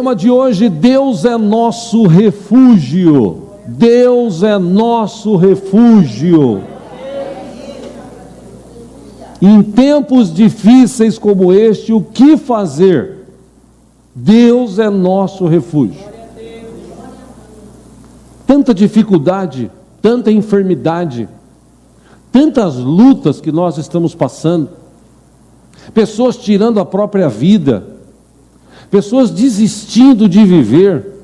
Tema de hoje: Deus é nosso refúgio. Deus é nosso refúgio. Em tempos difíceis como este, o que fazer? Deus é nosso refúgio. Tanta dificuldade, tanta enfermidade, tantas lutas que nós estamos passando, pessoas tirando a própria vida, pessoas desistindo de viver,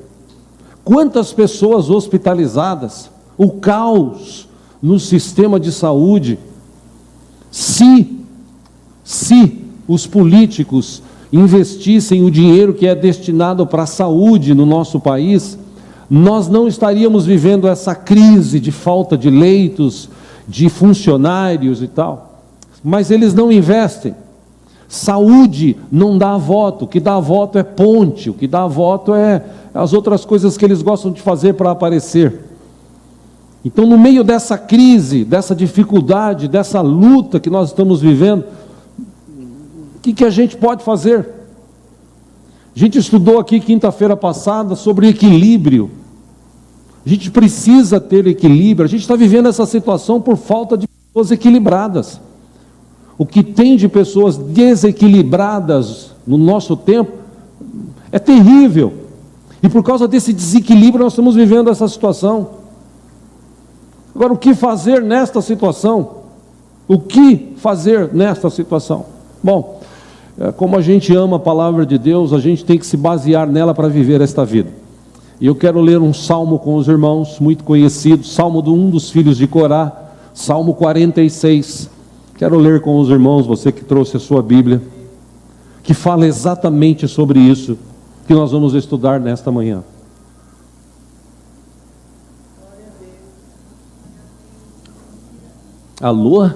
quantas pessoas hospitalizadas, o caos no sistema de saúde. Se os políticos investissem o dinheiro que é destinado para a saúde no nosso país, nós não estaríamos vivendo essa crise de falta de leitos, de funcionários e tal. Mas eles não investem. Saúde não dá voto, o que dá voto é ponte, o que dá voto é as outras coisas que eles gostam de fazer para aparecer. Então, no meio dessa crise, dessa dificuldade, dessa luta que nós estamos vivendo, o que a gente pode fazer? A gente estudou aqui quinta-feira passada sobre equilíbrio. A gente precisa ter equilíbrio. A gente está vivendo essa situação por falta de pessoas equilibradas. O que tem de pessoas desequilibradas no nosso tempo é terrível. E por causa desse desequilíbrio nós estamos vivendo essa situação. Agora, o que fazer nesta situação? O que fazer nesta situação? Bom, como a gente ama a palavra de Deus, a gente tem que se basear nela para viver esta vida. E eu quero ler um salmo com os irmãos, muito conhecido, salmo de um dos filhos de Corá, Salmo 46. Quero ler com os irmãos, você que trouxe a sua Bíblia, que fala exatamente sobre isso que nós vamos estudar nesta manhã. Alô?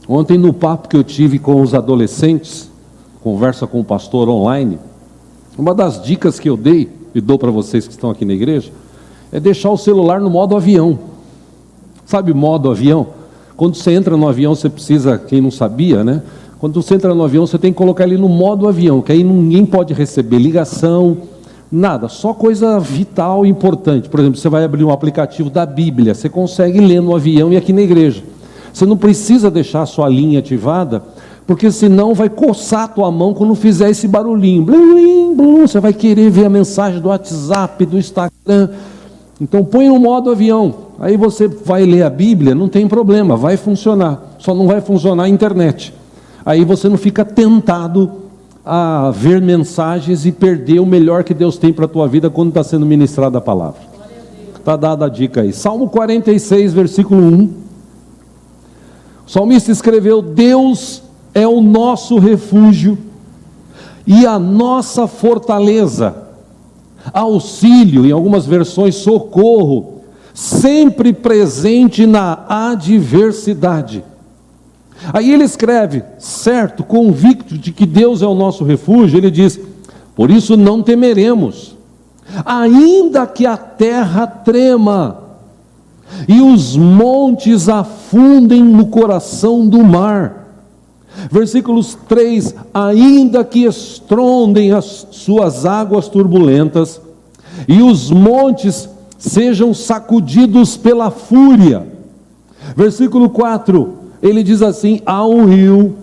Ontem, no papo que eu tive com os adolescentes, conversa com o pastor online, uma das dicas que eu dei e dou para vocês que estão aqui na igreja é deixar o celular no modo avião. Sabe modo avião? Quando você entra no avião, você precisa, quem não sabia, né? Quando você entra no avião, você tem que colocar ele no modo avião, que aí ninguém pode receber ligação, nada, só coisa vital e importante. Por exemplo, você vai abrir um aplicativo da Bíblia, você consegue ler no avião e aqui na igreja. Você não precisa deixar a sua linha ativada, porque senão vai coçar a tua mão quando fizer esse barulhinho. Blim, blim, blim, você vai querer ver a mensagem do WhatsApp, do Instagram. Então põe no modo avião, aí você vai ler a Bíblia, não tem problema, vai funcionar. Só não vai funcionar a internet. Aí você não fica tentado a ver mensagens e perder o melhor que Deus tem para a tua vida quando está sendo ministrada a palavra. Está dada a dica aí. Salmo 46, versículo 1. O salmista escreveu: Deus é o nosso refúgio e a nossa fortaleza, auxílio, em algumas versões socorro, sempre presente na adversidade. Aí ele escreve, certo, convicto de que Deus é o nosso refúgio, ele diz: por isso não temeremos, ainda que a terra trema e os montes afundem no coração do mar. Versículos 3: ainda que estrondem as suas águas turbulentas e os montes sejam sacudidos pela fúria. Versículo 4, ele diz assim: há um rio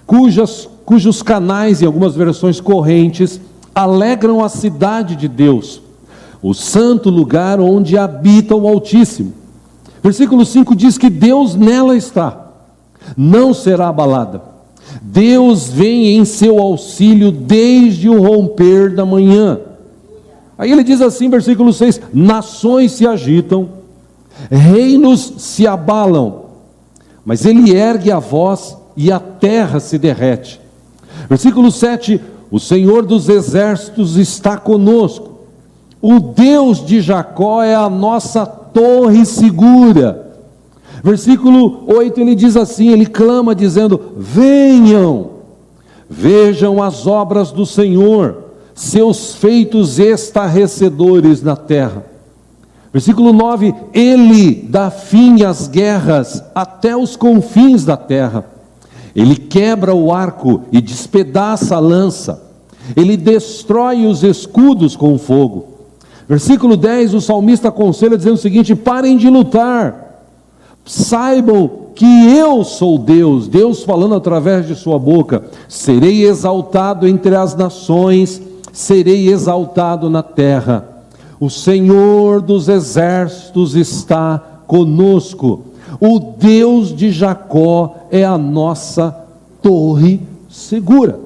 cujos canais, em algumas versões correntes, alegram a cidade de Deus, o santo lugar onde habita o Altíssimo. Versículo 5 diz que Deus nela está, não será abalada. Deus vem em seu auxílio desde o romper da manhã. Aí ele diz assim, versículo 6: nações se agitam, reinos se abalam, mas ele ergue a voz e a terra se derrete. Versículo 7: o Senhor dos exércitos está conosco, o Deus de Jacó é a nossa torre segura. Versículo 8, ele diz assim, ele clama dizendo: venham, vejam as obras do Senhor, seus feitos estarrecedores na terra. Versículo 9, ele dá fim às guerras até os confins da terra, Ele quebra o arco e despedaça a lança. Ele destrói os escudos com fogo. Versículo 10, o salmista aconselha dizendo o seguinte: parem de lutar, saibam que eu sou Deus. Deus falando através de sua boca: serei exaltado entre as nações, serei exaltado na terra. O Senhor dos exércitos está conosco. O Deus de Jacó é a nossa torre segura.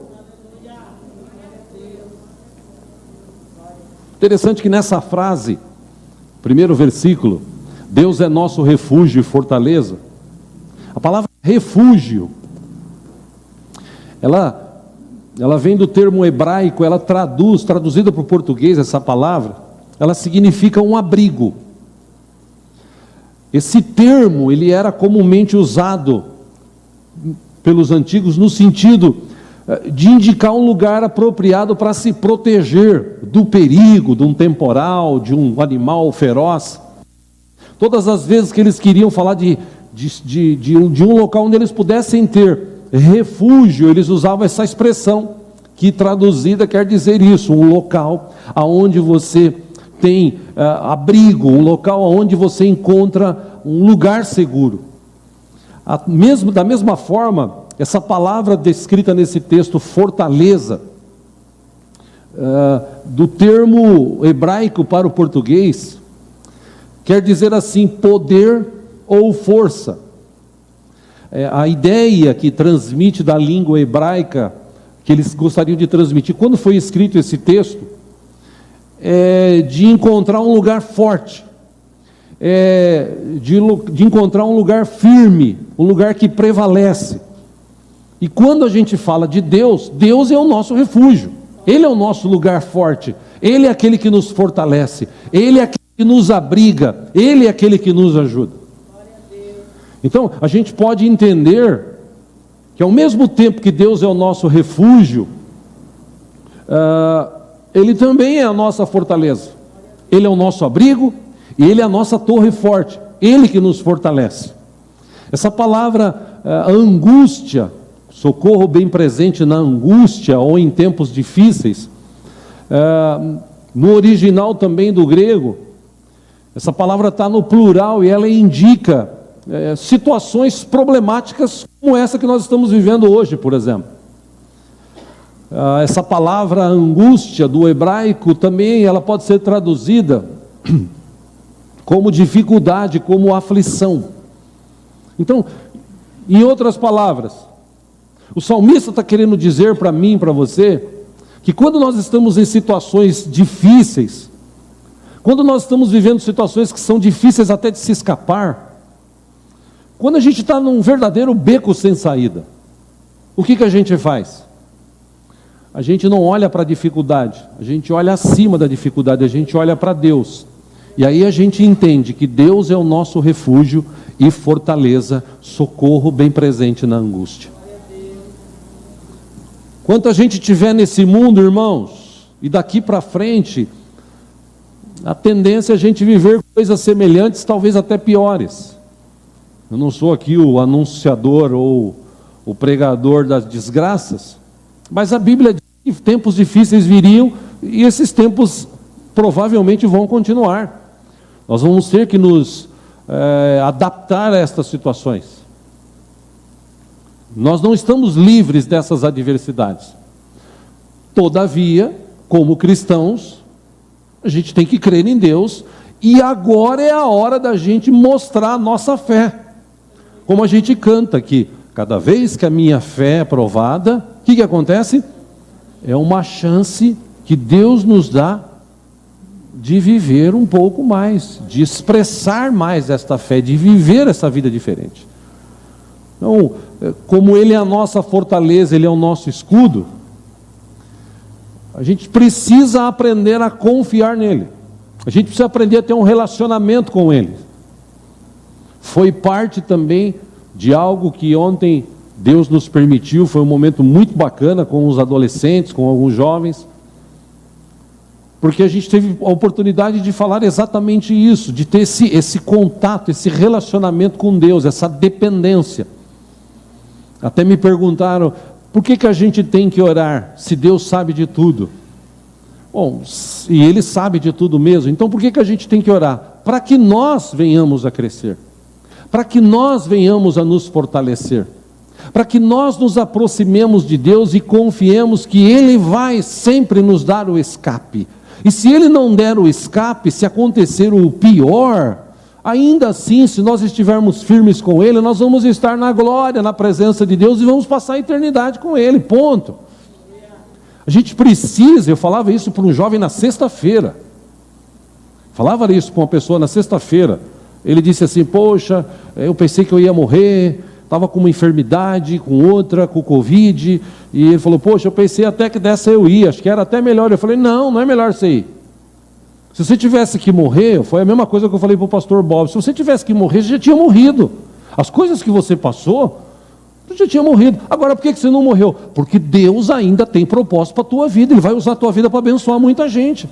Interessante que nessa frase, primeiro versículo, Deus é nosso refúgio e fortaleza. A palavra refúgio, ela vem do termo hebraico, ela traduzida para o português, essa palavra, ela significa um abrigo. Esse termo, ele era comumente usado pelos antigos no sentido de indicar um lugar apropriado para se proteger do perigo, de um temporal, de um animal feroz. Todas as vezes que eles queriam falar de um local onde eles pudessem ter refúgio, eles usavam essa expressão, que traduzida quer dizer isso: um local aonde você tem abrigo, um local onde você encontra um lugar seguro. Da mesma forma, essa palavra descrita nesse texto, fortaleza, do termo hebraico para o português, quer dizer assim: poder ou força. A ideia que transmite da língua hebraica, que eles gostariam de transmitir, quando foi escrito esse texto, é de encontrar um lugar forte, de encontrar um lugar firme, um lugar que prevalece. E quando a gente fala de Deus, Deus é o nosso refúgio, Ele é o nosso lugar forte, Ele é aquele que nos fortalece, Ele é aquele que nos abriga, Ele é aquele que nos ajuda. Então, a gente pode entender que ao mesmo tempo que Deus é o nosso refúgio, Ele também é a nossa fortaleza. Ele é o nosso abrigo e Ele é a nossa torre forte, Ele que nos fortalece. Essa palavra angústia, socorro bem presente na angústia ou em tempos difíceis, no original também do grego, essa palavra está no plural e ela indica situações problemáticas como essa que nós estamos vivendo hoje, por exemplo. Essa palavra angústia do hebraico também ela pode ser traduzida como dificuldade, como aflição. Então, em outras palavras, o salmista está querendo dizer para mim, para você, que quando nós estamos em situações difíceis, quando nós estamos vivendo situações que são difíceis até de se escapar, quando a gente está num verdadeiro beco sem saída, o que a gente faz? A gente não olha para a dificuldade, a gente olha acima da dificuldade, a gente olha para Deus. E aí a gente entende que Deus é o nosso refúgio e fortaleza, socorro bem presente na angústia. Quanto a gente tiver nesse mundo, irmãos, e daqui para frente, a tendência é a gente viver coisas semelhantes, talvez até piores. Eu não sou aqui o anunciador ou o pregador das desgraças, mas a Bíblia diz que tempos difíceis viriam e esses tempos provavelmente vão continuar. Nós vamos ter que nos adaptar a estas situações. Nós não estamos livres dessas adversidades. Todavia, como cristãos, a gente tem que crer em Deus, e agora é a hora da gente mostrar a nossa fé. Como a gente canta aqui, cada vez que a minha fé é provada, o que acontece? É uma chance que Deus nos dá de viver um pouco mais, de expressar mais esta fé, de viver essa vida diferente. Então, como Ele é a nossa fortaleza, Ele é o nosso escudo, a gente precisa aprender a confiar nele. A gente precisa aprender a ter um relacionamento com Ele. Foi parte também de algo que ontem Deus nos permitiu, foi um momento muito bacana com os adolescentes, com alguns jovens, porque a gente teve a oportunidade de falar exatamente isso, de ter esse contato, esse relacionamento com Deus, essa dependência. Até me perguntaram, por que a gente tem que orar, se Deus sabe de tudo? Bom, e Ele sabe de tudo mesmo, então por que a gente tem que orar? Para que nós venhamos a crescer, para que nós venhamos a nos fortalecer, para que nós nos aproximemos de Deus e confiemos que Ele vai sempre nos dar o escape. E se Ele não der o escape, se acontecer o pior, ainda assim, se nós estivermos firmes com Ele, nós vamos estar na glória, na presença de Deus e vamos passar a eternidade com Ele, ponto. A gente precisa, eu falava isso para um jovem na sexta-feira, falava isso para uma pessoa na sexta-feira, ele disse assim, poxa, eu pensei que eu ia morrer, estava com uma enfermidade, com outra, com Covid, e ele falou, poxa, eu pensei até que dessa eu ia, acho que era até melhor. Eu falei, não é melhor você ir. Se você tivesse que morrer, foi a mesma coisa que eu falei para o pastor Bob, se você tivesse que morrer, você já tinha morrido. As coisas que você passou, você já tinha morrido. Agora, por que você não morreu? Porque Deus ainda tem propósito para a tua vida, Ele vai usar a tua vida para abençoar muita gente.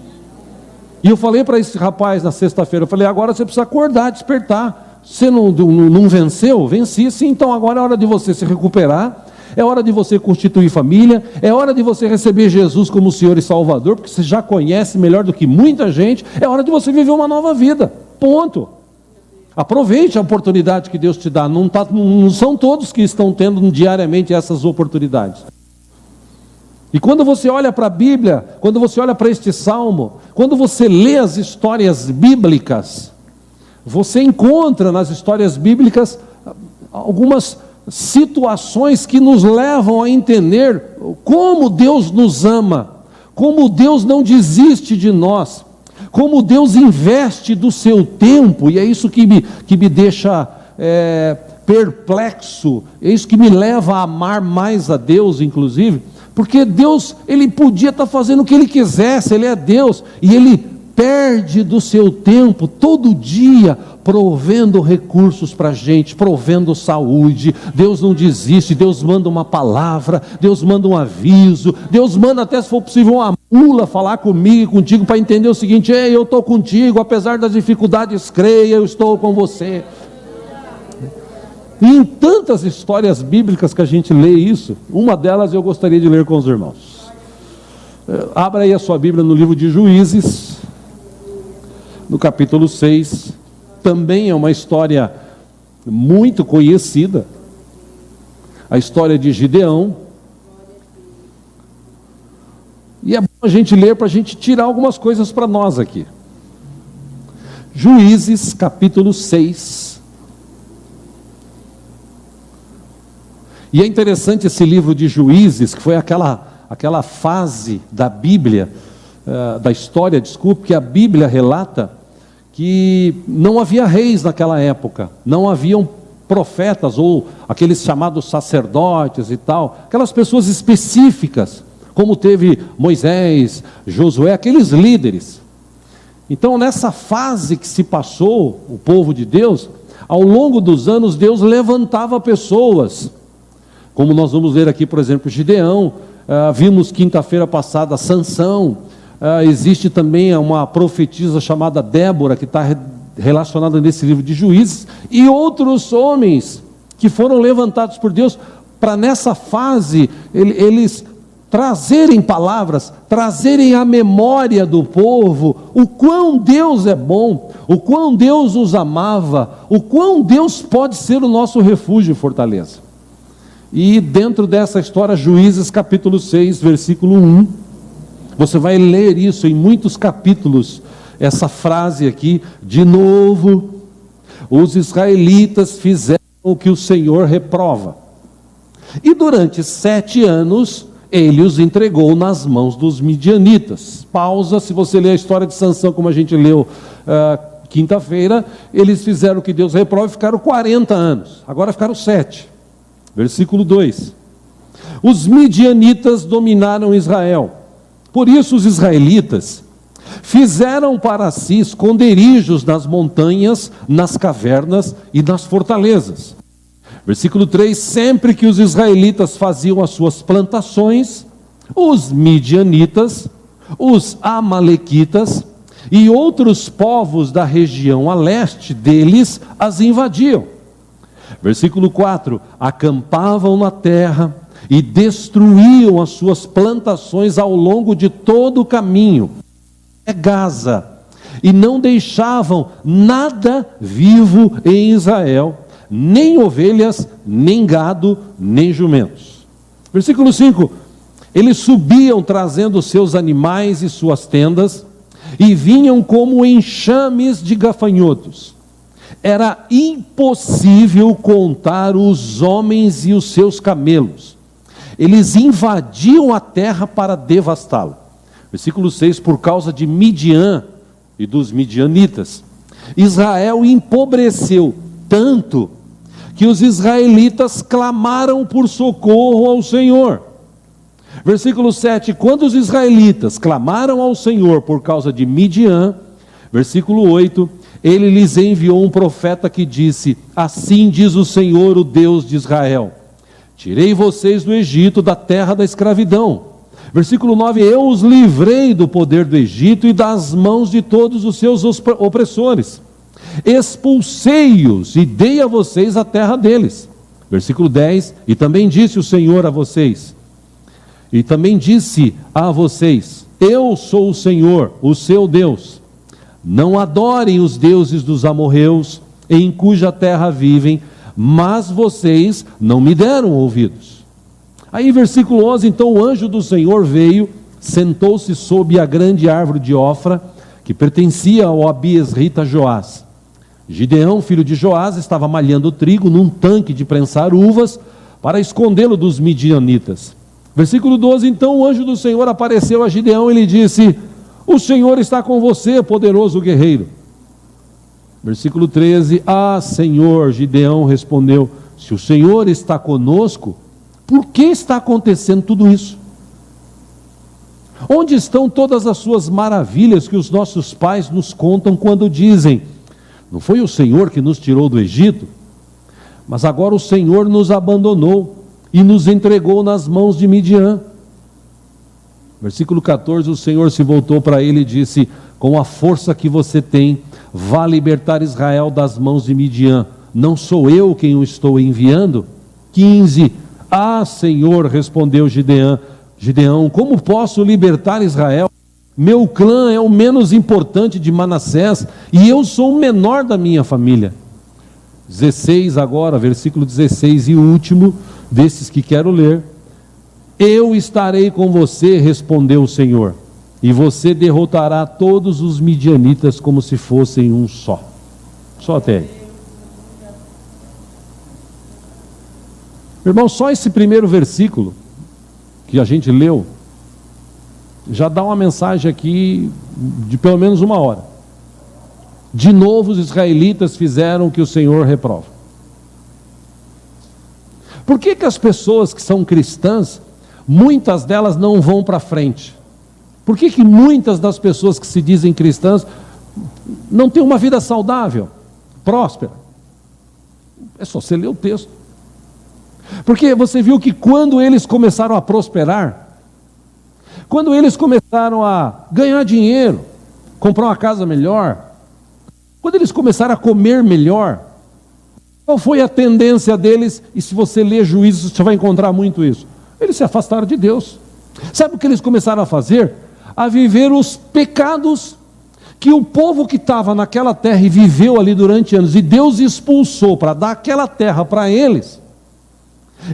E eu falei para esse rapaz na sexta-feira, eu falei, agora você precisa acordar, despertar. Você não venceu? Venci sim, então agora é hora de você se recuperar, é hora de você constituir família, é hora de você receber Jesus como Senhor e Salvador, porque você já conhece melhor do que muita gente, é hora de você viver uma nova vida, ponto. Aproveite a oportunidade que Deus te dá, não são todos que estão tendo diariamente essas oportunidades. E quando você olha para a Bíblia, quando você olha para este Salmo, quando você lê as histórias bíblicas, você encontra nas histórias bíblicas algumas situações que nos levam a entender como Deus nos ama, como Deus não desiste de nós, como Deus investe do seu tempo, e é isso que me deixa perplexo, é isso que me leva a amar mais a Deus, inclusive, porque Deus, Ele podia estar fazendo o que Ele quisesse, Ele é Deus, e Ele perde do seu tempo todo dia provendo recursos para a gente, provendo saúde. Deus não desiste, Deus manda uma palavra, Deus manda um aviso, Deus manda até, se for possível, uma mula falar comigo e contigo para entender o seguinte: ei, eu estou contigo, apesar das dificuldades, creia, eu estou com você. E em tantas histórias bíblicas que a gente lê isso, uma delas eu gostaria de ler com os irmãos. Abra aí a sua Bíblia no livro de Juízes, no capítulo 6, também é uma história muito conhecida, a história de Gideão, e é bom a gente ler para a gente tirar algumas coisas para nós aqui. Juízes, capítulo 6, e é interessante esse livro de Juízes, que foi aquela fase da Bíblia, da história, desculpe, que a Bíblia relata que não havia reis naquela época, não haviam profetas ou aqueles chamados sacerdotes e tal, aquelas pessoas específicas, como teve Moisés, Josué, aqueles líderes. Então, nessa fase que se passou, o povo de Deus, ao longo dos anos, Deus levantava pessoas, como nós vamos ver aqui, por exemplo, Gideão, vimos quinta-feira passada Sansão, existe também uma profetisa chamada Débora, que está relacionada nesse livro de Juízes, e outros homens que foram levantados por Deus, para nessa fase, eles trazerem palavras, trazerem à memória do povo, o quão Deus é bom, o quão Deus os amava, o quão Deus pode ser o nosso refúgio e fortaleza. E dentro dessa história, Juízes capítulo 6, versículo 1, você vai ler isso em muitos capítulos, essa frase aqui: de novo, os israelitas fizeram o que o Senhor reprova, e durante 7 anos, Ele os entregou nas mãos dos midianitas. Pausa, se você ler a história de Sansão, como a gente leu quinta-feira, eles fizeram o que Deus reprova e ficaram 40 anos, agora ficaram 7. Versículo 2: os midianitas dominaram Israel. Por isso os israelitas fizeram para si esconderijos nas montanhas, nas cavernas e nas fortalezas. Versículo 3: sempre que os israelitas faziam as suas plantações, os midianitas, os amalequitas e outros povos da região a leste deles as invadiam. Versículo 4: acampavam na terra e destruíam as suas plantações ao longo de todo o caminho, Gaza, e não deixavam nada vivo em Israel, nem ovelhas, nem gado, nem jumentos. Versículo 5: eles subiam trazendo seus animais e suas tendas, e vinham como enxames de gafanhotos. Era impossível contar os homens e os seus camelos. Eles invadiam a terra para devastá-la. Versículo 6: por causa de Midian e dos midianitas, Israel empobreceu tanto que os israelitas clamaram por socorro ao Senhor. Versículo 7: quando os israelitas clamaram ao Senhor por causa de Midian, versículo 8, ele lhes enviou um profeta que disse: assim diz o Senhor, o Deus de Israel: tirei vocês do Egito, da terra da escravidão. Versículo 9: eu os livrei do poder do Egito e das mãos de todos os seus opressores. Expulsei-os e dei a vocês a terra deles. Versículo 10: e também disse o Senhor a vocês, eu sou o Senhor, o seu Deus. Não adorem os deuses dos amorreus, em cuja terra vivem, mas vocês não me deram ouvidos. Aí versículo 11: então o anjo do Senhor veio, sentou-se sob a grande árvore de Ofra, que pertencia ao abiesrita Joás. Gideão, filho de Joás, estava malhando trigo num tanque de prensar uvas, para escondê-lo dos midianitas. Versículo 12: então o anjo do Senhor apareceu a Gideão e lhe disse: o Senhor está com você, poderoso guerreiro. Versículo 13: Senhor, Gideão respondeu: se o Senhor está conosco, por que está acontecendo tudo isso? Onde estão todas as suas maravilhas que os nossos pais nos contam quando dizem: não foi o Senhor que nos tirou do Egito? Mas agora o Senhor nos abandonou e nos entregou nas mãos de Midian. Versículo 14: o Senhor se voltou para ele e disse: com a força que você tem, vá libertar Israel das mãos de Midian. Não sou eu quem o estou enviando? 15: Senhor, respondeu Gideão, como posso libertar Israel? Meu clã é o menos importante de Manassés, e eu sou o menor da minha família. 16 agora, versículo 16 e último desses que quero ler. Eu estarei com você, respondeu o Senhor, e você derrotará todos os midianitas como se fossem um só. Só até aí. Irmão, só esse primeiro versículo que a gente leu já dá uma mensagem aqui de pelo menos uma hora. De novo os israelitas fizeram o que o Senhor reprova. Por que as pessoas que são cristãs, muitas delas não vão para frente? Por que muitas das pessoas que se dizem cristãs não têm uma vida saudável, próspera? É só você ler o texto. Porque você viu que quando eles começaram a prosperar, quando eles começaram a ganhar dinheiro, comprar uma casa melhor, quando eles começaram a comer melhor, qual foi a tendência deles? E se você ler Juízes, você vai encontrar muito isso. Eles se afastaram de Deus. Sabe o que eles começaram a fazer? A viver os pecados que o povo que estava naquela terra e viveu ali durante anos, e Deus expulsou para dar aquela terra para eles.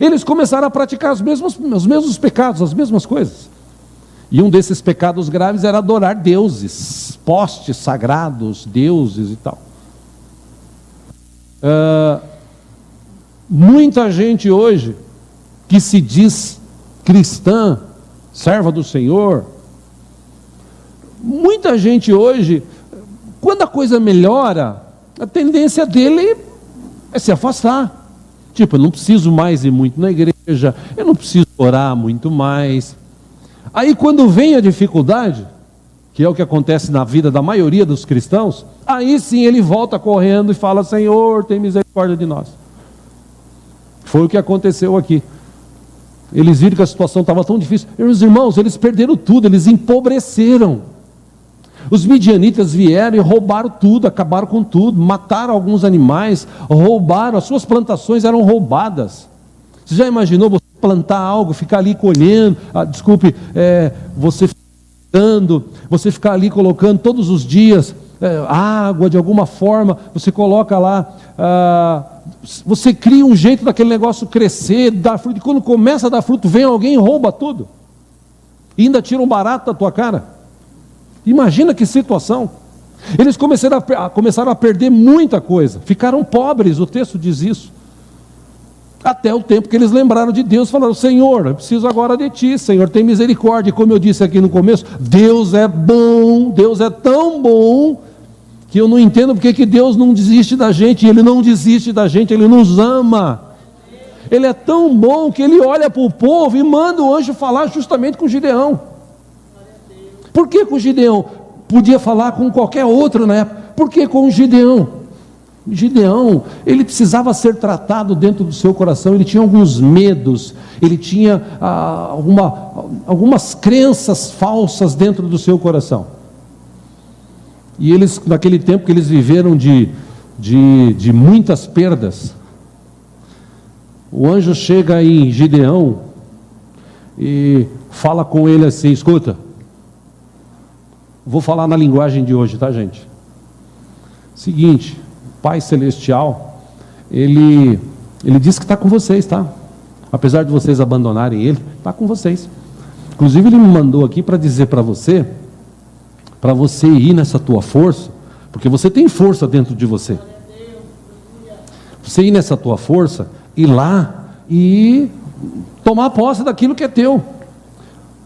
Eles começaram a praticar os mesmos pecados, as mesmas coisas. E um desses pecados graves era adorar deuses, postes sagrados, deuses e tal. Muita gente hoje que se diz cristã, serva do Senhor, muita gente hoje, quando a coisa melhora, a tendência dele é se afastar. Tipo, eu não preciso mais ir muito na igreja, eu não preciso orar muito mais. Aí quando vem a dificuldade, que é o que acontece na vida da maioria dos cristãos, aí sim ele volta correndo e fala: Senhor, tem misericórdia de nós. Foi o que aconteceu aqui. Eles viram que a situação estava tão difícil. Meus irmãos, eles perderam tudo, eles empobreceram. Os midianitas vieram e roubaram tudo, acabaram com tudo, mataram alguns animais, roubaram, as suas plantações eram roubadas. Você já imaginou você plantar algo, ficar ali colhendo, você dando, você ficar ali colocando todos os dias água de alguma forma, você coloca lá, você cria um jeito daquele negócio crescer, dar fruto, e quando começa a dar fruto, vem alguém e rouba tudo, e ainda tira um barato da tua cara. Imagina que situação. Eles começaram a perder muita coisa, ficaram pobres, o texto diz isso. Até o tempo que eles lembraram de Deus, falaram: Senhor, eu preciso agora de Ti, Senhor, tem misericórdia. E como eu disse aqui no começo, Deus é bom, Deus é tão bom, que eu não entendo porque que Deus não desiste da gente. Ele não desiste da gente, Ele nos ama. Ele é tão bom que Ele olha para o povo e manda o anjo falar justamente com Gideão. Por que com Gideão? Podia falar com qualquer outro na época. Por que com Gideão? Gideão, ele precisava ser tratado dentro do seu coração, ele tinha alguns medos, ele tinha algumas crenças falsas dentro do seu coração. E eles, naquele tempo que eles viveram de muitas perdas, o anjo chega em Gideão e fala com ele assim: escuta, vou falar na linguagem de hoje, tá, gente? Seguinte, Pai Celestial, Ele diz que está com vocês, tá? Apesar de vocês abandonarem Ele, está com vocês. Inclusive Ele me mandou aqui para dizer para você ir nessa tua força, porque você tem força dentro de você. Você ir nessa tua força, ir lá e tomar posse daquilo que é teu.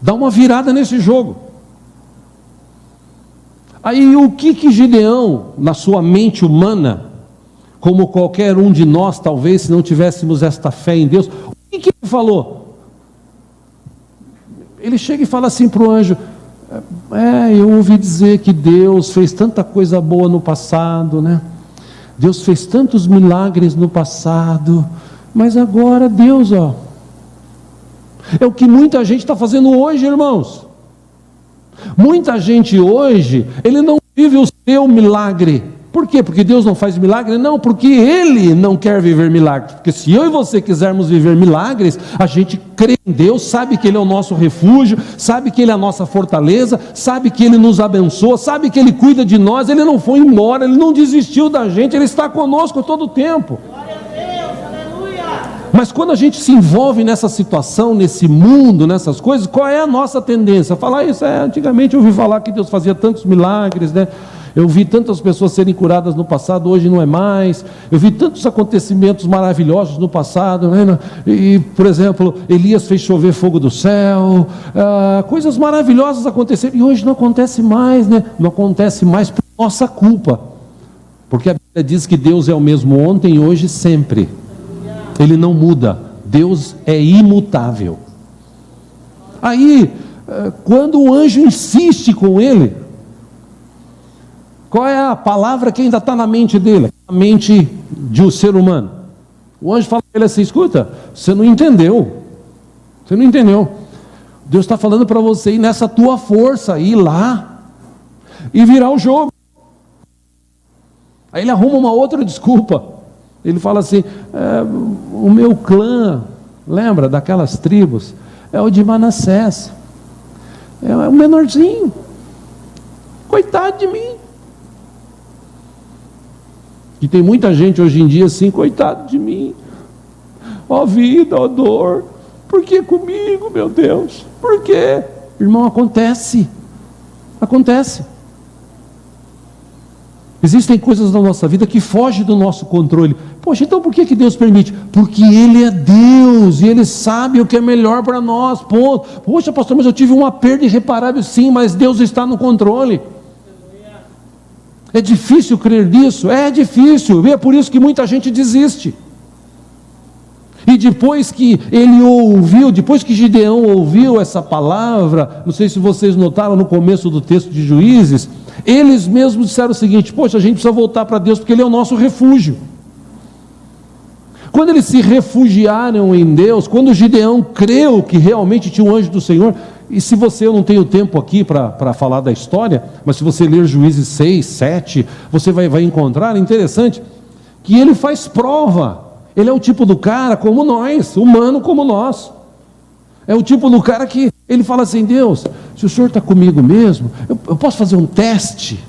Dar uma virada nesse jogo. Aí o que Gideão, na sua mente humana, como qualquer um de nós, talvez, se não tivéssemos esta fé em Deus, o que ele falou? Ele chega e fala assim para o anjo: eu ouvi dizer que Deus fez tanta coisa boa no passado, né? Deus fez tantos milagres no passado, mas agora Deus, é o que muita gente está fazendo hoje, irmãos. Muita gente hoje, ele não vive o seu milagre. Por quê? Porque Deus não faz milagre? Não, porque Ele não quer viver milagres. Porque se eu e você quisermos viver milagres, a gente crê em Deus, sabe que Ele é o nosso refúgio, sabe que Ele é a nossa fortaleza, sabe que Ele nos abençoa, sabe que Ele cuida de nós, Ele não foi embora, Ele não desistiu da gente, Ele está conosco todo o tempo. Glória a Deus, aleluia! Mas quando a gente se envolve nessa situação, nesse mundo, nessas coisas, qual é a nossa tendência? Falar isso, antigamente eu ouvi falar que Deus fazia tantos milagres, né? Eu vi tantas pessoas serem curadas no passado, hoje não é mais. Eu vi tantos acontecimentos maravilhosos no passado, né? E, por exemplo, Elias fez chover fogo do céu, coisas maravilhosas aconteceram, e hoje não acontece mais, né? Não acontece mais por nossa culpa, porque a Bíblia diz que Deus é o mesmo ontem, hoje e sempre. Ele não muda, Deus é imutável. Aí, quando o anjo insiste com ele, qual é a palavra que ainda está na mente dele? Na mente de um ser humano. O anjo fala para ele assim: escuta, você não entendeu. Você não entendeu. Deus está falando para você ir nessa tua força, ir lá e virar o jogo. Aí ele arruma uma outra desculpa. Ele fala assim: o meu clã, lembra daquelas tribos? É o de Manassés. É o menorzinho. Coitado de mim. E tem muita gente hoje em dia assim: coitado de mim, ó vida, ó dor, por que comigo, meu Deus? Por quê? Irmão, acontece. Existem coisas na nossa vida que fogem do nosso controle. Poxa, então por que Deus permite? Porque Ele é Deus e Ele sabe o que é melhor para nós, ponto. Poxa, pastor, mas eu tive uma perda irreparável. Sim, mas Deus está no controle. É difícil crer nisso? É difícil, e é por isso que muita gente desiste. E depois que ele ouviu, depois que Gideão ouviu essa palavra, não sei se vocês notaram no começo do texto de Juízes, eles mesmos disseram o seguinte: poxa, a gente precisa voltar para Deus, porque Ele é o nosso refúgio. Quando eles se refugiaram em Deus, quando Gideão creu que realmente tinha um anjo do Senhor, E se você, eu não tenho tempo aqui para falar da história, mas se você ler Juízes 6, 7, você vai encontrar, interessante, que ele faz prova. Ele é o tipo do cara como nós, humano como nós. É o tipo do cara que ele fala assim: Deus, se o Senhor está comigo mesmo, eu posso fazer um teste?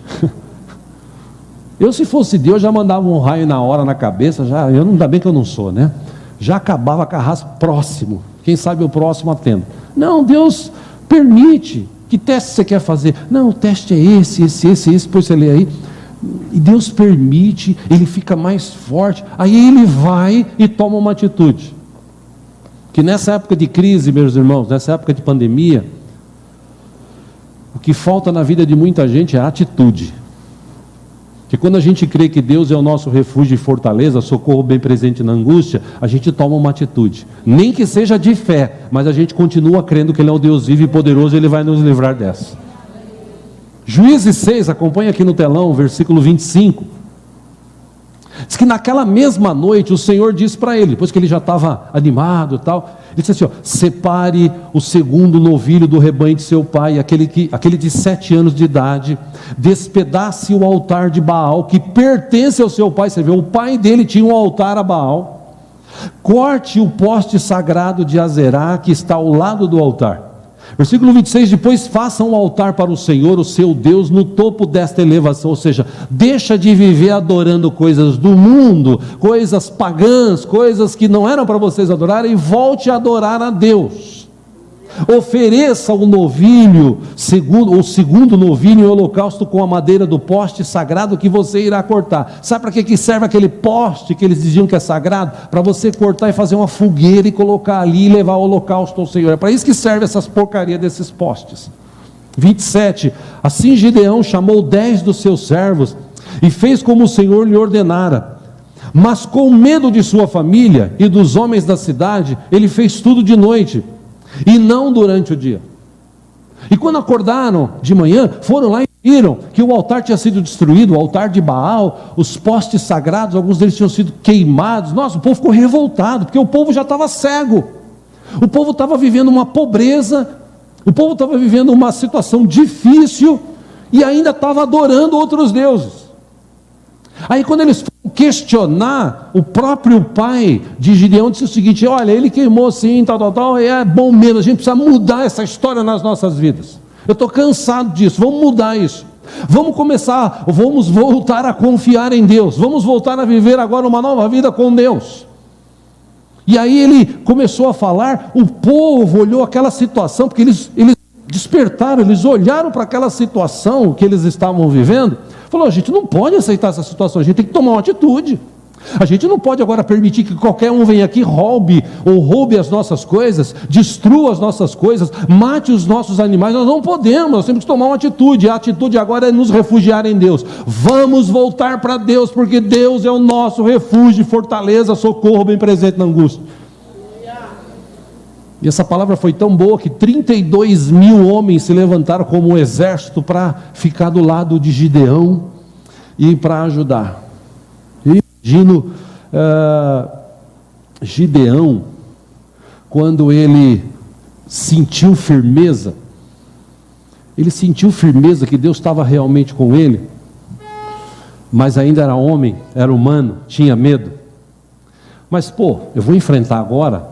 Eu, se fosse Deus, já mandava um raio na hora na cabeça, ainda bem que eu não sou, né? Já acabava com a raça próximo. Quem sabe o próximo atendo. Não, Deus permite. Que teste você quer fazer? Não, o teste é esse, depois você lê aí. E Deus permite, ele fica mais forte. Aí ele vai e toma uma atitude. Que nessa época de crise, meus irmãos, nessa época de pandemia, o que falta na vida de muita gente é a atitude. Que quando a gente crê que Deus é o nosso refúgio e fortaleza, socorro bem presente na angústia, a gente toma uma atitude. Nem que seja de fé, mas a gente continua crendo que Ele é o Deus vivo e poderoso e Ele vai nos livrar dessa. Juízes 6, acompanha aqui no telão, versículo 25. Diz que naquela mesma noite o Senhor disse para ele, depois que ele já estava animado e tal, ele disse assim: ó, separe o segundo novilho do rebanho de seu pai, aquele de 7 anos de idade, despedace o altar de Baal, que pertence ao seu pai. Você vê, o pai dele tinha um altar a Baal. Corte o poste sagrado de Azerá, que está ao lado do altar. Versículo 26, depois faça um altar para o Senhor, o seu Deus, no topo desta elevação. Ou seja, deixa de viver adorando coisas do mundo, coisas pagãs, coisas que não eram para vocês adorarem, e volte a adorar a Deus. Ofereça o novilho, o segundo novilho em holocausto com a madeira do poste sagrado que você irá cortar. Sabe para que serve aquele poste que eles diziam que é sagrado? Para você cortar e fazer uma fogueira e colocar ali e levar o holocausto ao Senhor. É para isso que serve essas porcarias desses postes. 27, assim Gideão chamou 10 dos seus servos e fez como o Senhor lhe ordenara. Mas com medo de sua família e dos homens da cidade, ele fez tudo de noite e não durante o dia. E quando acordaram de manhã, foram lá e viram que o altar tinha sido destruído, o altar de Baal, os postes sagrados, alguns deles tinham sido queimados. Nossa, o povo ficou revoltado, porque o povo já estava cego, o povo estava vivendo uma pobreza, o povo estava vivendo uma situação difícil, e ainda estava adorando outros deuses. Aí quando eles foram questionar, o próprio pai de Gideão disse o seguinte: olha, ele queimou sim, tal, é bom mesmo, a gente precisa mudar essa história nas nossas vidas. Eu estou cansado disso, vamos mudar isso. Vamos voltar a confiar em Deus, vamos voltar a viver agora uma nova vida com Deus. E aí ele começou a falar, o povo olhou aquela situação, porque eles despertaram, eles olharam para aquela situação que eles estavam vivendo, falou: a gente não pode aceitar essa situação, a gente tem que tomar uma atitude. A gente não pode agora permitir que qualquer um venha aqui roube as nossas coisas, destrua as nossas coisas, mate os nossos animais. Nós não podemos, nós temos que tomar uma atitude. A atitude agora é nos refugiar em Deus. Vamos voltar para Deus, porque Deus é o nosso refúgio, fortaleza, socorro bem presente na angústia. E essa palavra foi tão boa que 32 mil homens se levantaram como um exército para ficar do lado de Gideão e para ajudar. E imagino Gideão, quando ele sentiu firmeza, que Deus estava realmente com ele, mas ainda era homem, era humano, tinha medo. Mas eu vou enfrentar agora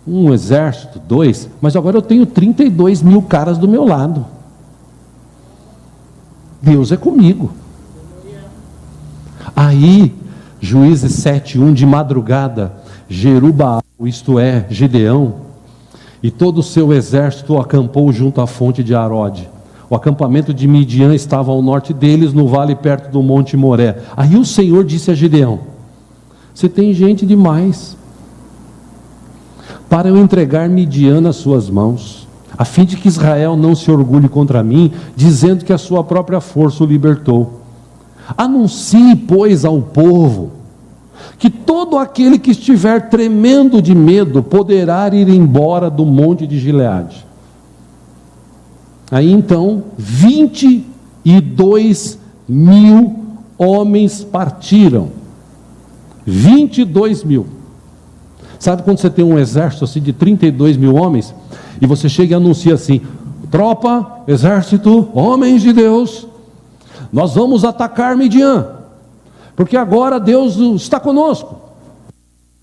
um exército, 2, mas agora eu tenho 32 mil caras do meu lado. Deus é comigo. Aí, Juízes 7:1, de madrugada, Jerubaal, isto é, Gideão, e todo o seu exército acampou junto à fonte de Arode. O acampamento de Midian estava ao norte deles, no vale perto do monte Moré. Aí o Senhor disse a Gideão: você tem gente demais para eu entregar Midian nas suas mãos, a fim de que Israel não se orgulhe contra mim, dizendo que a sua própria força o libertou. Anuncie, pois, ao povo que todo aquele que estiver tremendo de medo poderá ir embora do monte de Gileade. Aí então 22 mil homens partiram. 22 mil. Sabe quando você tem um exército assim de 32 mil homens, e você chega e anuncia assim: tropa, exército, homens de Deus, nós vamos atacar Midian, porque agora Deus está conosco,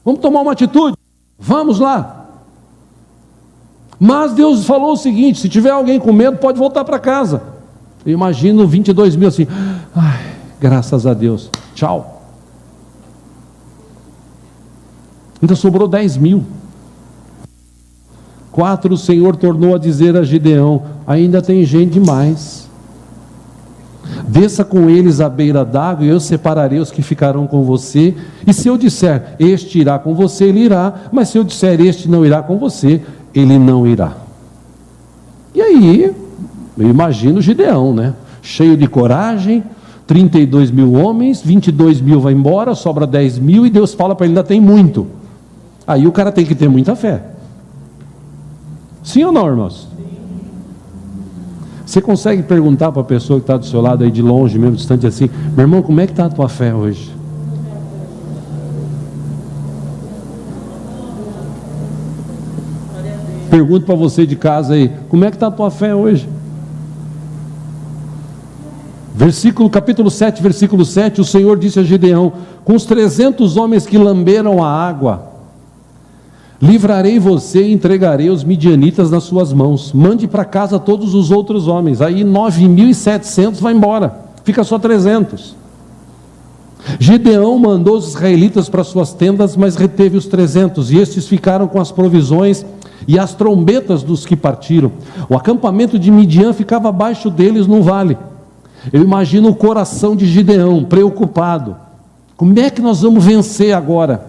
vamos tomar uma atitude, vamos lá. Mas Deus falou o seguinte: se tiver alguém com medo, pode voltar para casa. Eu imagino 22 mil assim: ai, graças a Deus, tchau. Ainda sobrou 10 mil. 4, o Senhor tornou a dizer a Gideão: ainda tem gente demais. Desça com eles à beira d'água, e eu separarei os que ficarão com você. E se eu disser, este irá com você, ele irá. Mas se eu disser, este não irá com você, ele não irá. E aí, eu imagino Gideão, né? Cheio de coragem, 32 mil homens, 22 mil vai embora, sobra 10 mil, e Deus fala para ele: ainda tem muito. Aí o cara tem que ter muita fé. Sim ou não, irmãos? Você consegue perguntar para a pessoa que está do seu lado aí de longe, mesmo distante assim: meu irmão, como é que está a tua fé hoje? Pergunto para você de casa aí: como é que está a tua fé hoje? Capítulo 7, versículo 7, o Senhor disse a Gideão: com os 300 homens que lamberam a água, livrarei você e entregarei os midianitas nas suas mãos. Mande para casa todos os outros homens. Aí 9.700 vai embora, fica só 300. Gideão mandou os israelitas para suas tendas, mas reteve os 300, e estes ficaram com as provisões e as trombetas dos que partiram. O acampamento de Midian ficava abaixo deles no vale. Eu imagino o coração de Gideão preocupado: como é que nós vamos vencer agora?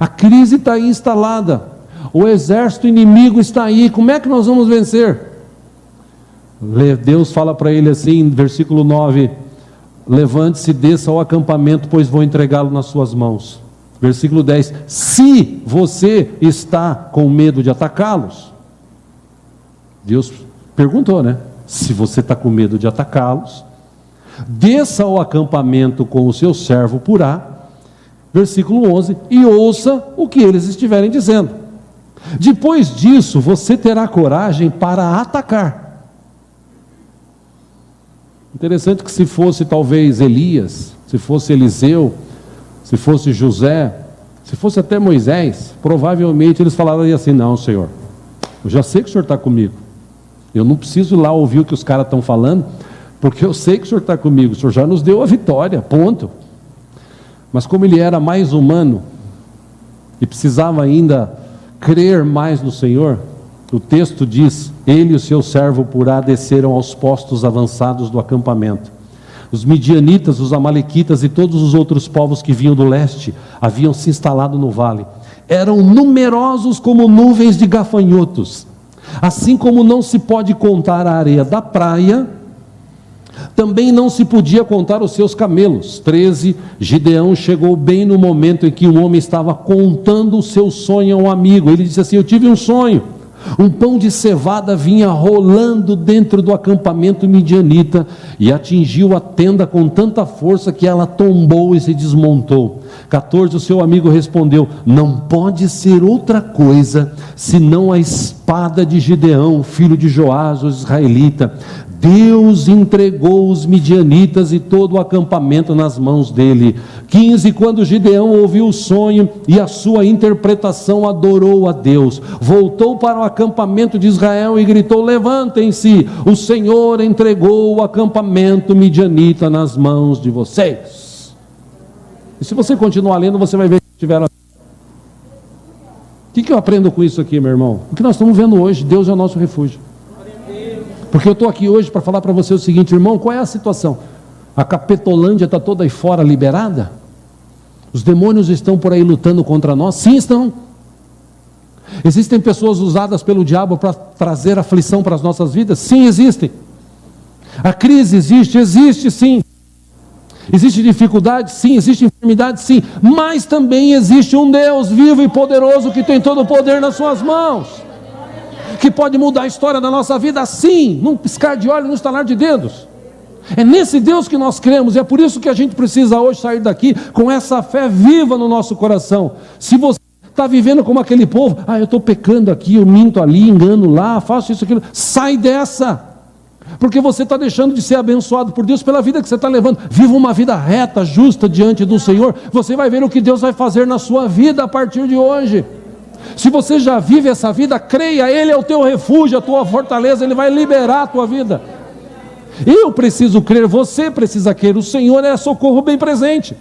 A crise está aí instalada, o exército inimigo está aí, como é que nós vamos vencer? Deus fala para ele assim, versículo 9: levante-se e desça ao acampamento, pois vou entregá-lo nas suas mãos. Versículo 10: se você está com medo de atacá-los, Deus perguntou, né? Se você está com medo de atacá-los, desça ao acampamento com o seu servo Purá. Versículo 11: e ouça o que eles estiverem dizendo. Depois disso, você terá coragem para atacar. Interessante que se fosse talvez Elias, se fosse Eliseu, se fosse José, se fosse até Moisés, provavelmente eles falariam assim: não, Senhor, eu já sei que o Senhor está comigo, eu não preciso ir lá ouvir o que os caras estão falando, porque eu sei que o Senhor está comigo, o Senhor já nos deu a vitória, ponto. Mas como ele era mais humano e precisava ainda crer mais no Senhor, o texto diz: ele e o seu servo Purá desceram aos postos avançados do acampamento. Os midianitas, os amalequitas e todos os outros povos que vinham do leste haviam se instalado no vale. Eram numerosos como nuvens de gafanhotos. Assim como não se pode contar a areia da praia, também não se podia contar os seus camelos. 13, Gideão chegou bem no momento em que o homem estava contando o seu sonho a um amigo. Ele disse assim: eu tive um sonho. Um pão de cevada vinha rolando dentro do acampamento midianita e atingiu a tenda com tanta força que ela tombou e se desmontou. 14, o seu amigo respondeu: não pode ser outra coisa senão a espada de Gideão, filho de Joás, o israelita. Deus entregou os midianitas e todo o acampamento nas mãos dele. 15, quando Gideão ouviu o sonho e a sua interpretação, adorou a Deus. Voltou para o acampamento de Israel e gritou: levantem-se, o Senhor entregou o acampamento midianita nas mãos de vocês. E se você continuar lendo, você vai ver que tiveram. O que eu aprendo com isso aqui, meu irmão? O que nós estamos vendo hoje: Deus é o nosso refúgio. Porque eu estou aqui hoje para falar para você o seguinte, irmão: qual é a situação? A Capetolândia está toda aí fora liberada? Os demônios estão por aí lutando contra nós? Sim, estão. Existem pessoas usadas pelo diabo para trazer aflição para as nossas vidas? Sim, existem. A crise existe sim. Existe dificuldade? Sim. Existe enfermidade? Sim. Mas também existe um Deus vivo e poderoso que tem todo o poder nas suas mãos, que pode mudar a história da nossa vida assim, num piscar de olhos, num estalar de dedos. É nesse Deus que nós cremos, e é por isso que a gente precisa hoje sair daqui com essa fé viva no nosso coração. Se você Está vivendo como aquele povo, eu estou pecando aqui, eu minto ali, engano lá, faço isso, aquilo. Sai dessa, porque você está deixando de ser abençoado por Deus pela vida que você está levando. Viva uma vida reta, justa diante do Senhor, você vai ver o que Deus vai fazer na sua vida a partir de hoje. Se você já vive essa vida, creia, Ele é o teu refúgio, a tua fortaleza, Ele vai liberar a tua vida. Eu preciso crer, você precisa crer, o Senhor é socorro bem presente.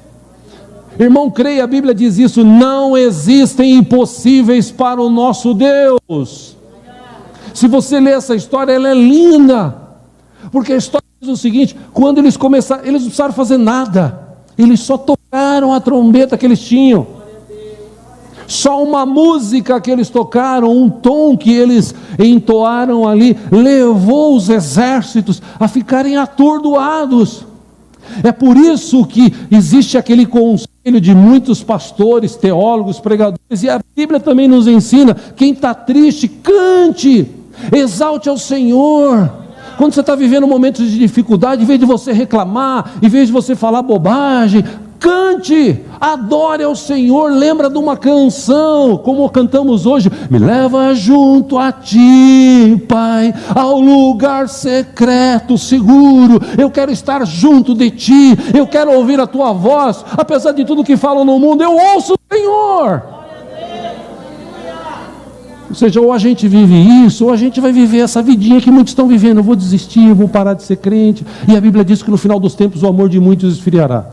Irmão, creia, a Bíblia diz isso: não existem impossíveis para o nosso Deus. Se você ler essa história, ela é linda, porque a história diz o seguinte: quando eles começaram, eles não precisaram fazer nada, eles só tocaram a trombeta que eles tinham, só uma música que eles tocaram, um tom que eles entoaram ali, levou os exércitos a ficarem atordoados. É por isso que existe aquele conselho de muitos pastores, teólogos, pregadores, e a Bíblia também nos ensina: quem está triste, cante, exalte ao Senhor. Quando você está vivendo momentos de dificuldade, em vez de você reclamar, em vez de você falar bobagem, cante, adore ao Senhor. Lembra de uma canção, como cantamos hoje: me leva junto a ti, Pai, ao lugar secreto, seguro. Eu quero estar junto de ti, eu quero ouvir a tua voz. Apesar de tudo que falam no mundo, eu ouço o Senhor. Ou seja, ou a gente vive isso, ou a gente vai viver essa vidinha que muitos estão vivendo: eu vou desistir, eu vou parar de ser crente. E a Bíblia diz que no final dos tempos o amor de muitos esfriará.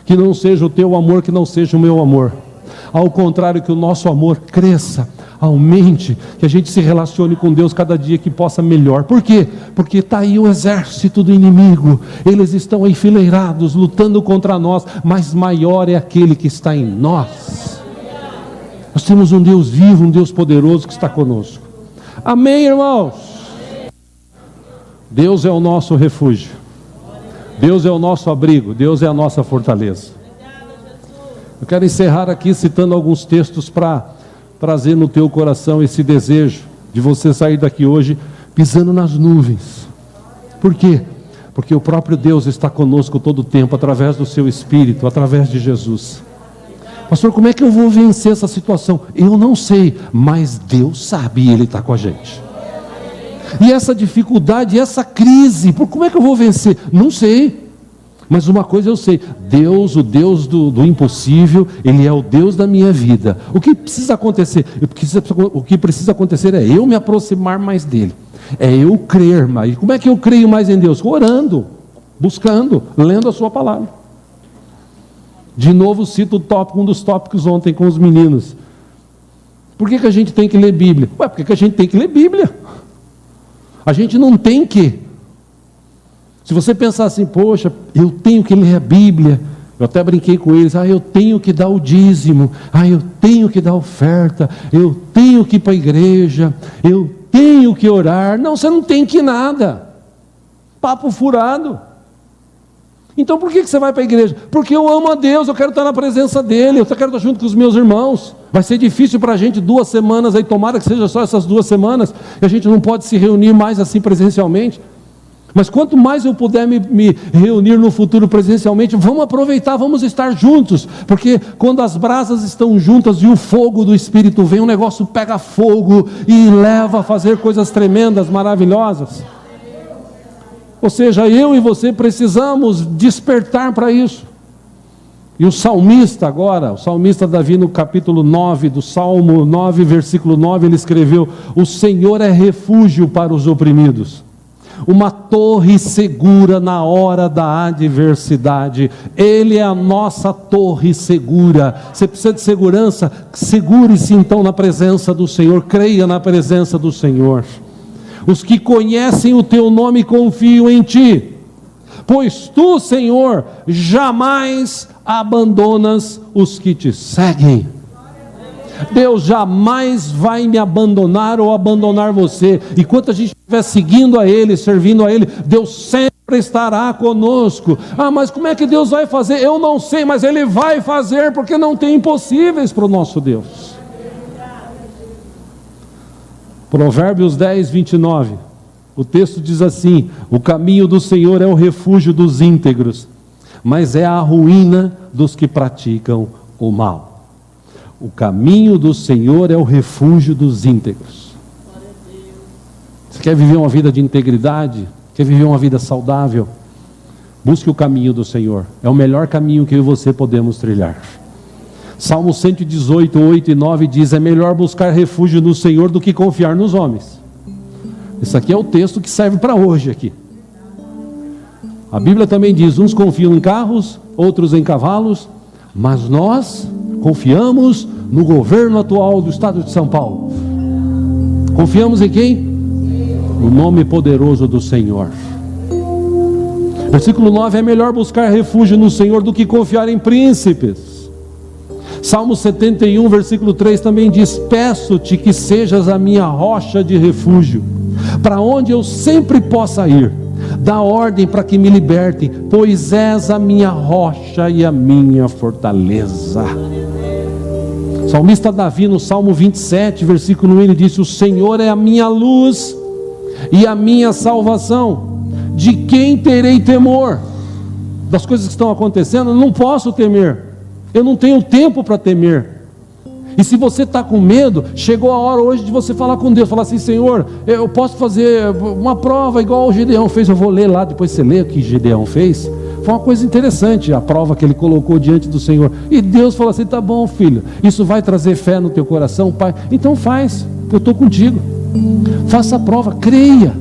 Que não seja o teu amor, que não seja o meu amor. Ao contrário, que o nosso amor cresça, aumente, que a gente se relacione com Deus cada dia que possa melhor. Por quê? Porque está aí o exército do inimigo, eles estão enfileirados, lutando contra nós, mas maior é aquele que está em nós. Nós temos um Deus vivo, um Deus poderoso que está conosco. Amém, irmãos? Deus é o nosso refúgio, Deus é o nosso abrigo, Deus é a nossa fortaleza. Eu quero encerrar aqui citando alguns textos para trazer no teu coração esse desejo de você sair daqui hoje pisando nas nuvens. Por quê? Porque o próprio Deus está conosco todo o tempo, através do seu Espírito, através de Jesus. Pastor, como é que eu vou vencer essa situação? Eu não sei, mas Deus sabe, e Ele está com a gente. E essa dificuldade, essa crise, como é que eu vou vencer? Não sei, mas uma coisa eu sei: Deus, o Deus do impossível, Ele é o Deus da minha vida. O que precisa acontecer? O que precisa acontecer é eu me aproximar mais dEle, é eu crer mais. Como é que eu creio mais em Deus? Orando, buscando, lendo a sua palavra. De novo cito o tópico, um dos tópicos ontem com os meninos: por que a gente tem que ler Bíblia? Porque a gente tem que ler Bíblia. A gente não tem que. Se você pensar assim: poxa, eu tenho que ler a Bíblia. Eu até brinquei com eles: eu tenho que dar o dízimo, eu tenho que dar oferta, eu tenho que ir para a igreja, eu tenho que orar. Não, você não tem que nada. Papo furado. Então por que você vai para a igreja? Porque eu amo a Deus, eu quero estar na presença dEle, eu quero estar junto com os meus irmãos. Vai ser difícil para a gente 2 semanas aí, tomara que seja só essas 2 semanas, e a gente não pode se reunir mais assim presencialmente. Mas quanto mais eu puder me reunir no futuro presencialmente, vamos aproveitar, vamos estar juntos. Porque quando as brasas estão juntas e o fogo do Espírito vem, o negócio pega fogo e leva a fazer coisas tremendas, maravilhosas. Ou seja, eu e você precisamos despertar para isso. E o salmista agora, o salmista Davi, no capítulo 9 do Salmo 9, versículo 9, ele escreveu: o Senhor é refúgio para os oprimidos, uma torre segura na hora da adversidade. Ele é a nossa torre segura. Você precisa de segurança? Segure-se então na presença do Senhor, creia na presença do Senhor. Os que conhecem o teu nome confiam em ti, pois tu, Senhor, jamais abandonas os que te seguem. Deus jamais vai me abandonar ou abandonar você. Enquanto a gente estiver seguindo a Ele, servindo a Ele, Deus sempre estará conosco. Mas como é que Deus vai fazer? Eu não sei, mas Ele vai fazer, porque não tem impossíveis para o nosso Deus. Provérbios 10, 29, o texto diz assim: o caminho do Senhor é o refúgio dos íntegros, mas é a ruína dos que praticam o mal. O caminho do Senhor é o refúgio dos íntegros. Você quer viver uma vida de integridade? Quer viver uma vida saudável? Busque o caminho do Senhor. É o melhor caminho que eu e você podemos trilhar. Salmo 118, 8 e 9 diz: é melhor buscar refúgio no Senhor do que confiar nos homens. Isso aqui é o texto que serve para hoje aqui. A Bíblia também diz: uns confiam em carros, outros em cavalos, mas nós confiamos no governo atual do estado de São Paulo. Confiamos em quem? No nome poderoso do Senhor. Versículo 9: é melhor buscar refúgio no Senhor do que confiar em príncipes. Salmo 71, versículo 3 também diz: peço-te que sejas a minha rocha de refúgio, para onde eu sempre possa ir. Dá ordem para que me libertem, pois és a minha rocha e a minha fortaleza. O salmista Davi, no Salmo 27, versículo 1, ele disse: o Senhor é a minha luz e a minha salvação. De quem terei temor? Das coisas que estão acontecendo, eu não posso temer. Eu não tenho tempo para temer. E se você está com medo, chegou a hora hoje de você falar com Deus, falar assim: Senhor, eu posso fazer uma prova igual o Gideão fez. Eu vou ler lá, depois você lê o que Gideão fez. Foi uma coisa interessante a prova que ele colocou diante do Senhor. E Deus falou assim: tá bom, filho, isso vai trazer fé no teu coração, pai? Então faz, eu estou contigo. Faça a prova, creia.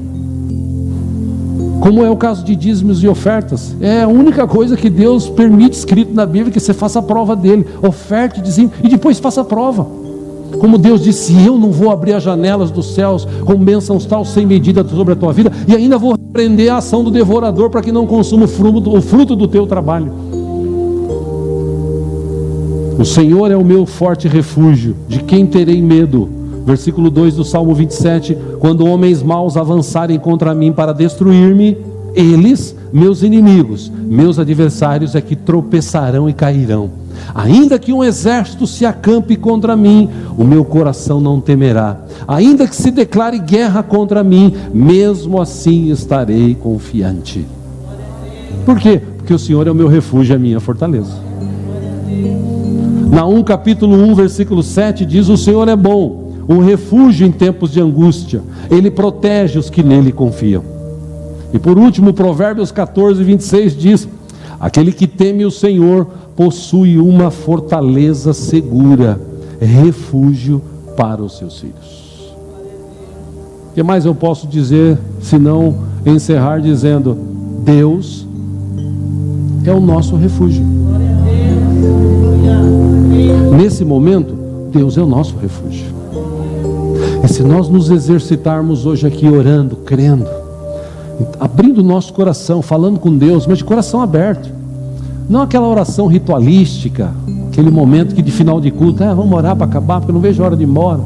Como é o caso de dízimos e ofertas, é a única coisa que Deus permite escrito na Bíblia, que você faça a prova dele, oferte, dízimo, e depois faça a prova. Como Deus disse: eu não vou abrir as janelas dos céus com bênçãos tal sem medida sobre a tua vida, e ainda vou repreender a ação do devorador para que não consuma o fruto do teu trabalho. O Senhor é o meu forte refúgio, de quem terei medo? Versículo 2 do Salmo 27, quando homens maus avançarem contra mim para destruir-me, eles, meus inimigos, meus adversários, é que tropeçarão e cairão. Ainda que um exército se acampe contra mim, o meu coração não temerá. Ainda que se declare guerra contra mim, mesmo assim estarei confiante. Por quê? Porque o Senhor é o meu refúgio e a minha fortaleza. Naum capítulo 1, versículo 7 diz: o Senhor é bom, um refúgio em tempos de angústia, Ele protege os que nele confiam. E por último, Provérbios 14, 26 diz: aquele que teme o Senhor possui uma fortaleza segura, refúgio para os seus filhos. O que mais eu posso dizer, se não encerrar dizendo: Deus é o nosso refúgio. Nesse momento, Deus é o nosso refúgio. E se nós nos exercitarmos hoje aqui orando, crendo, abrindo o nosso coração, falando com Deus, mas de coração aberto, não aquela oração ritualística, aquele momento que de final de culto, vamos orar para acabar, porque eu não vejo a hora de ir embora,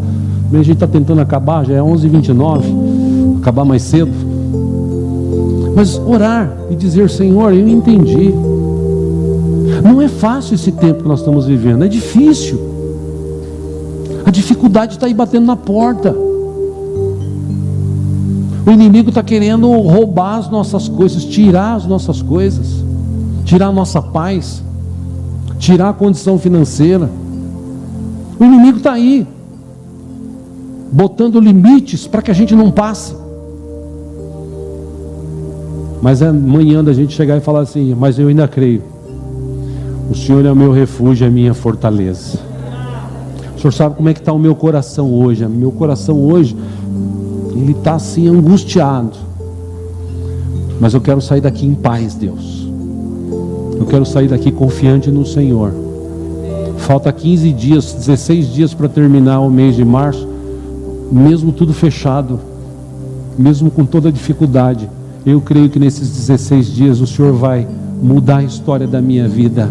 a gente está tentando acabar, já é 11h29, acabar mais cedo. Mas orar e dizer: Senhor, eu entendi. Não é fácil esse tempo que nós estamos vivendo, é difícil. A dificuldade está aí batendo na porta. O inimigo está querendo roubar as nossas coisas, tirar as nossas coisas, tirar a nossa paz, tirar a condição financeira. O inimigo está aí, botando limites para que a gente não passe. Mas é amanhã da gente chegar e falar assim: mas eu ainda creio. O Senhor é o meu refúgio, é a minha fortaleza. O Senhor sabe como é que está o meu coração hoje. O meu coração hoje, ele está assim angustiado. Mas eu quero sair daqui em paz, Deus. Eu quero sair daqui confiante no Senhor. Falta 15 dias, 16 dias para terminar o mês de março. Mesmo tudo fechado, mesmo com toda a dificuldade, eu creio que nesses 16 dias o Senhor vai mudar a história da minha vida.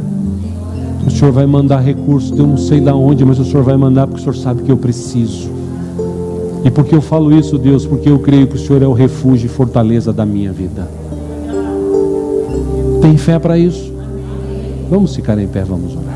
O Senhor vai mandar recursos, eu não sei de onde, mas o Senhor vai mandar, porque o Senhor sabe que eu preciso. E por que eu falo isso, Deus? Porque eu creio que o Senhor é o refúgio e fortaleza da minha vida. Tem fé para isso? Vamos ficar em pé, vamos orar.